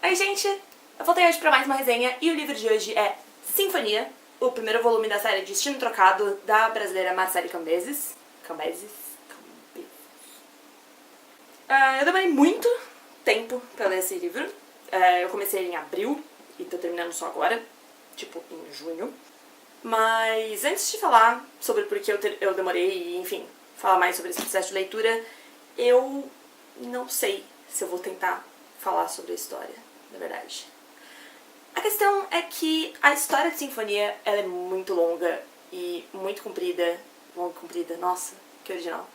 Oi gente, eu voltei hoje pra mais uma resenha e o livro de hoje é Sinfonia, o primeiro volume da série Destino Trocado da brasileira Marcele Cambeses. Eu demorei muito tempo pra ler esse livro. Eu comecei em abril e tô terminando só agora, tipo em junho. Mas antes de falar sobre por que eu demorei e, enfim, falar mais sobre esse processo de leitura, eu não sei se eu vou tentar falar sobre a história, na verdade. A questão é que a história de Sinfonia, ela é muito longa e muito comprida. Nossa, que original.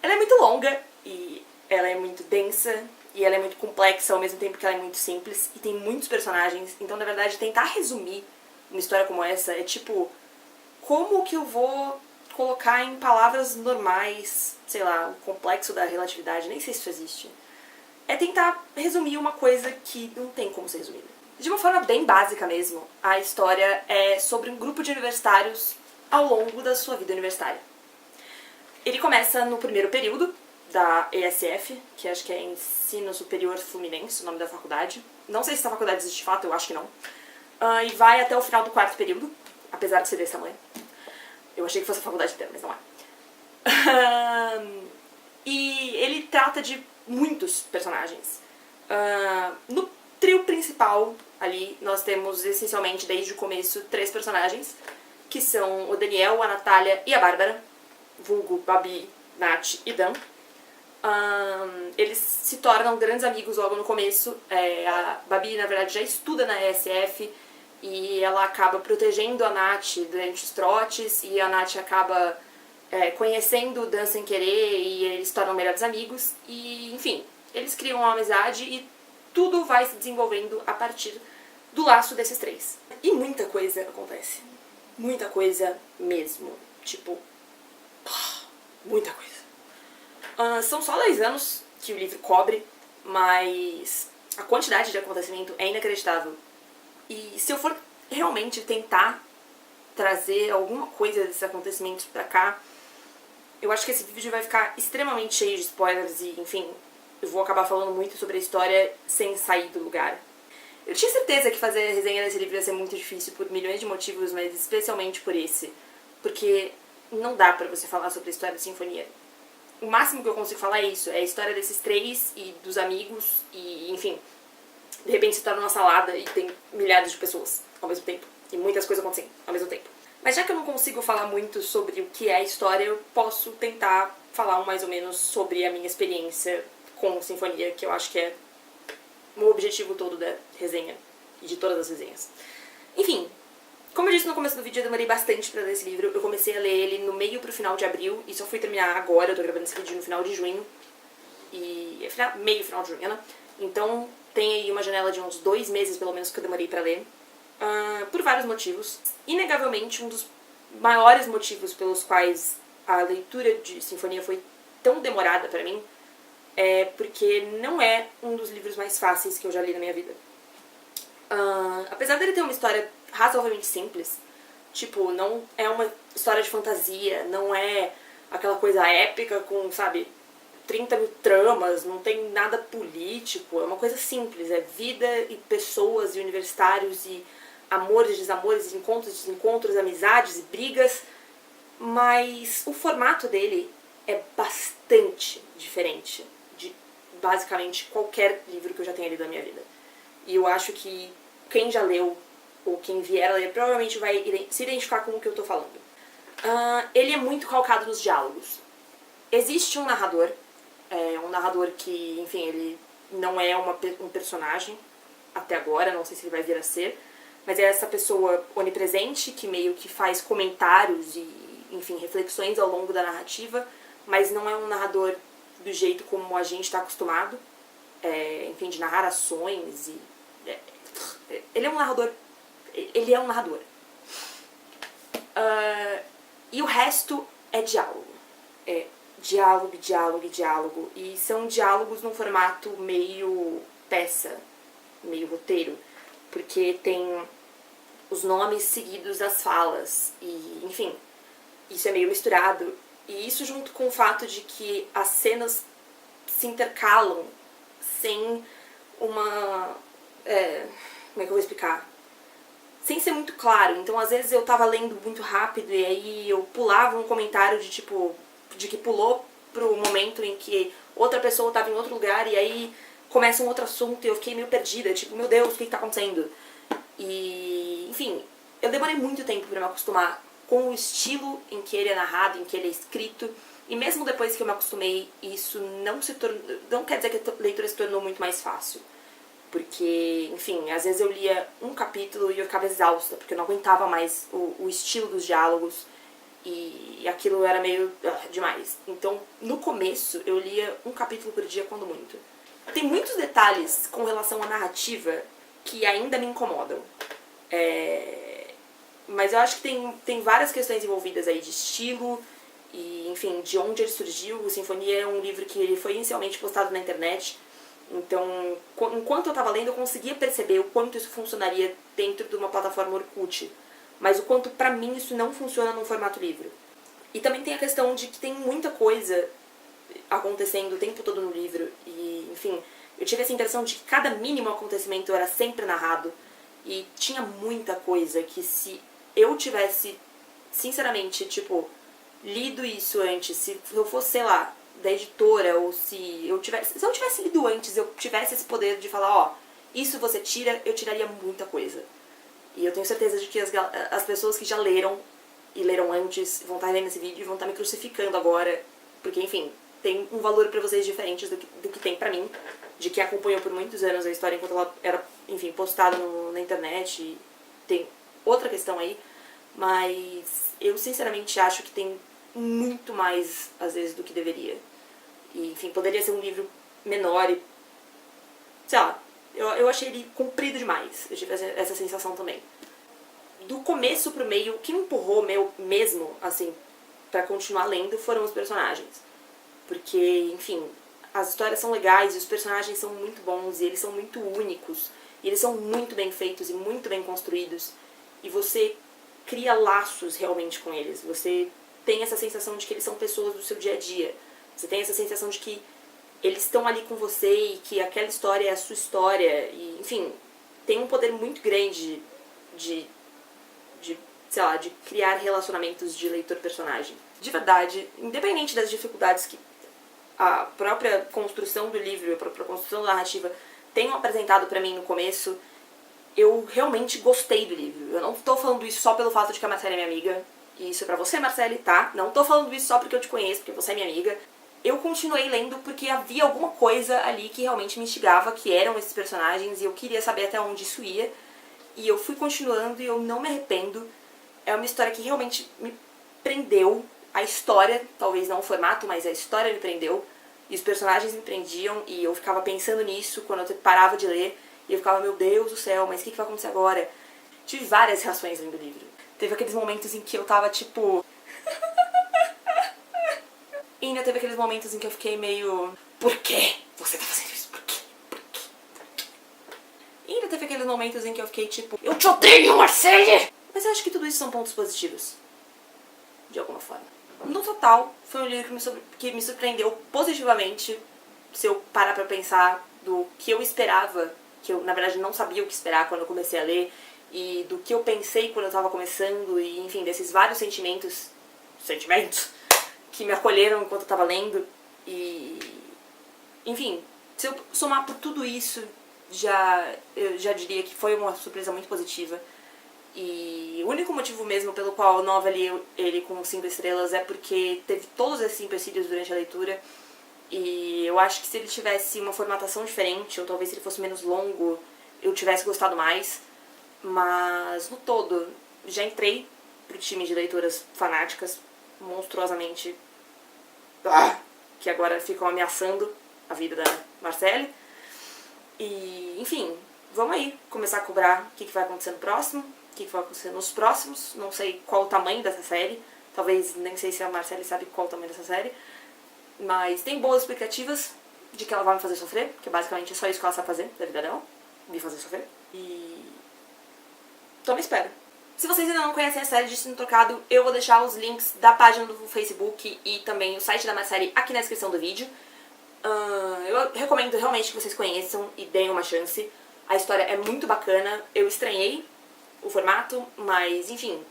Ela é muito longa e ela é muito densa e ela é muito complexa ao mesmo tempo que ela é muito simples e tem muitos personagens. Então, na verdade, tentar resumir uma história como essa é tipo, como que eu vou colocar em palavras normais, sei lá, o complexo da relatividade, nem sei se isso existe. É tentar resumir uma coisa que não tem como ser resumida. De uma forma bem básica mesmo, a história é sobre um grupo de universitários ao longo da sua vida universitária. Ele começa no primeiro período da ESF, que acho que é Ensino Superior Fluminense, o nome da faculdade. Não sei se essa faculdade existe de fato, eu acho que não. E vai até o final do quarto período, apesar de ser desse tamanho. Eu achei que fosse a faculdade inteira, mas não é. E ele trata de muitos personagens. No trio principal, ali, nós temos essencialmente, desde o começo, 3 personagens, que são o Daniel, a Natália e a Bárbara, vulgo Babi, Nath e Dan. Eles se tornam grandes amigos logo no começo. A Babi, na verdade, já estuda na ESF e ela acaba protegendo a Nath durante os trotes e a Nath acaba conhecendo o Dan sem querer e eles se tornam melhores amigos e, enfim, eles criam uma amizade e tudo vai se desenvolvendo a partir do laço desses 3. E muita coisa acontece. Muita coisa mesmo. Tipo, muita coisa. São só 2 anos que o livro cobre, mas a quantidade de acontecimento é inacreditável. E se eu for realmente tentar trazer alguma coisa desses acontecimentos pra cá, eu acho que esse vídeo vai ficar extremamente cheio de spoilers e, enfim, eu vou acabar falando muito sobre a história sem sair do lugar. Eu tinha certeza que fazer a resenha desse livro ia ser muito difícil por milhões de motivos, mas especialmente por esse. Porque não dá pra você falar sobre a história da Sinfonia. O máximo que eu consigo falar é isso, é a história desses 3 e dos amigos e, enfim, de repente se torna uma salada e tem milhares de pessoas ao mesmo tempo. E muitas coisas acontecendo ao mesmo tempo. Mas já que eu não consigo falar muito sobre o que é a história, eu posso tentar falar mais ou menos sobre a minha experiência com Sinfonia, que eu acho que é o objetivo todo da resenha e de todas as resenhas. Enfim, como eu disse no começo do vídeo, eu demorei bastante pra ler esse livro. Eu comecei a ler ele no meio pro final de abril e só fui terminar agora. Eu tô gravando esse vídeo no final de junho. E é meio final de junho, né? Então tem aí uma janela de uns 2 meses, pelo menos, que eu demorei pra ler. Por vários motivos. Inegavelmente, um dos maiores motivos pelos quais a leitura de Sinfonia foi tão demorada pra mim é porque não é um dos livros mais fáceis que eu já li na minha vida. Apesar dele ter uma história razoavelmente simples, tipo, não é uma história de fantasia, não é aquela coisa épica com, sabe, 30 mil tramas, não tem nada político, é uma coisa simples, é vida e pessoas e universitários e amores, desamores, encontros, desencontros, amizades e brigas, mas o formato dele é bastante diferente de basicamente qualquer livro que eu já tenha lido na minha vida. E eu acho que quem já leu ou quem vier a ler provavelmente vai se identificar com o que eu tô falando. Ele é muito calcado nos diálogos. Existe um narrador que, enfim, ele não é um personagem até agora, não sei se ele vai vir a ser, mas é essa pessoa onipresente que meio que faz comentários e, enfim, reflexões ao longo da narrativa, mas não é um narrador do jeito como a gente está acostumado, enfim, de narrar ações e... Ele é um narrador. E o resto é diálogo. É diálogo, diálogo e diálogo. E são diálogos num formato meio peça, meio roteiro. Porque tem os nomes seguidos das falas. E, enfim, isso é meio misturado. E isso junto com o fato de que as cenas se intercalam sem como é que eu vou explicar? Sem ser muito claro. Então, às vezes eu tava lendo muito rápido e aí eu pulava um comentário de tipo, de que pulou pro momento em que outra pessoa tava em outro lugar e aí começa um outro assunto e eu fiquei meio perdida, tipo, meu Deus, o que tá acontecendo? E, enfim, eu demorei muito tempo pra me acostumar com o estilo em que ele é narrado, em que ele é escrito. E mesmo depois que eu me acostumei, isso não quer dizer que a leitura se tornou muito mais fácil. Porque, enfim, às vezes eu lia um capítulo e eu ficava exausta, porque eu não aguentava mais o estilo dos diálogos e aquilo era meio demais. Então, no começo, eu lia um capítulo por dia, quando muito. Tem muitos detalhes com relação à narrativa que ainda me incomodam. Mas eu acho que tem várias questões envolvidas aí de estilo e, enfim, de onde ele surgiu. O Sinfonia é um livro que ele foi inicialmente postado na internet. Então, enquanto eu estava lendo, eu conseguia perceber o quanto isso funcionaria dentro de uma plataforma Orkut. Mas o quanto, pra mim, isso não funciona num formato livro. E também tem a questão de que tem muita coisa acontecendo o tempo todo no livro. E, enfim, eu tive essa impressão de que cada mínimo acontecimento era sempre narrado. E tinha muita coisa que se eu tivesse, sinceramente, tipo, lido isso antes, se eu fosse, sei lá, da editora, ou se eu tivesse lido antes, eu tivesse esse poder de falar, ó, isso você tira, eu tiraria muita coisa. E eu tenho certeza de que as pessoas que já leram e leram antes vão estar vendo esse vídeo e vão estar me crucificando agora, porque, enfim, tem um valor pra vocês diferentes do que tem pra mim, de quem acompanhou por muitos anos a história enquanto ela era, enfim, postada na internet. E tem outra questão aí, mas eu sinceramente acho que tem muito mais, às vezes, do que deveria. E, enfim, poderia ser um livro menor e, sei lá, eu achei ele comprido demais. Eu tive essa sensação também. Do começo pro meio, o que me empurrou mesmo, assim, pra continuar lendo foram os personagens. Porque, enfim, as histórias são legais e os personagens são muito bons e eles são muito únicos. E eles são muito bem feitos e muito bem construídos. E você cria laços realmente com eles. Você tem essa sensação de que eles são pessoas do seu dia a dia. Você tem essa sensação de que eles estão ali com você e que aquela história é a sua história. E, enfim, tem um poder muito grande sei lá, de criar relacionamentos de leitor-personagem. De verdade, independente das dificuldades que a própria construção do livro, a própria construção da narrativa tenham apresentado pra mim no começo, eu realmente gostei do livro. Eu não tô falando isso só pelo fato de que a Marcele é minha amiga. E isso é pra você, Marcele, tá? Não tô falando isso só porque eu te conheço, porque você é minha amiga. Eu continuei lendo porque havia alguma coisa ali que realmente me instigava, que eram esses personagens, e eu queria saber até onde isso ia. E eu fui continuando e eu não me arrependo. É uma história que realmente me prendeu. A história, talvez não o formato, mas a história me prendeu. E os personagens me prendiam e eu ficava pensando nisso quando eu parava de ler. E eu ficava, meu Deus do céu, mas o que vai acontecer agora? Tive várias reações lendo o livro. Teve aqueles momentos em que eu tava tipo... E ainda teve aqueles momentos em que eu fiquei meio... Por quê? Você tá fazendo isso? Por quê? Por quê? E ainda teve aqueles momentos em que eu fiquei tipo... Eu te odeio, Marcele! Mas eu acho que tudo isso são pontos positivos. De alguma forma. No total, foi um livro que me surpreendeu positivamente. Se eu parar pra pensar do que eu esperava, que eu, na verdade, não sabia o que esperar quando eu comecei a ler, e do que eu pensei quando eu tava começando, e, enfim, desses vários sentimentos que me acolheram enquanto eu tava lendo. E, enfim, se eu somar por tudo isso, eu já diria que foi uma surpresa muito positiva. E o único motivo mesmo pelo qual eu não avalio ele com 5 estrelas é porque teve todos esses empecilhos durante a leitura. E eu acho que se ele tivesse uma formatação diferente, ou talvez se ele fosse menos longo, eu tivesse gostado mais. Mas, no todo, já entrei pro time de leitoras fanáticas, monstruosamente, que agora ficam ameaçando a vida da Marcele. E, enfim, vamos aí começar a cobrar o que vai acontecer no próximo, o que vai acontecer nos próximos. Não sei qual o tamanho dessa série, talvez nem sei se a Marcele sabe qual o tamanho dessa série. Mas tem boas explicativas de que ela vai me fazer sofrer, porque basicamente é só isso que ela sabe fazer da vida dela, me fazer sofrer. E tô na espera. Se vocês ainda não conhecem a série Destino Trocado, eu vou deixar os links da página do Facebook e também o site da Marcele aqui na descrição do vídeo. Eu recomendo realmente que vocês conheçam e deem uma chance. A história é muito bacana, eu estranhei o formato, mas enfim,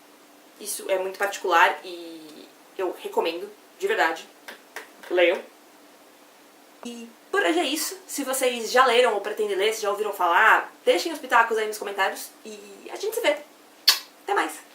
isso é muito particular e eu recomendo, de verdade. Leiam. E por hoje é isso. Se vocês já leram ou pretendem ler, se já ouviram falar, deixem os pitacos aí nos comentários e a gente se vê. Até mais!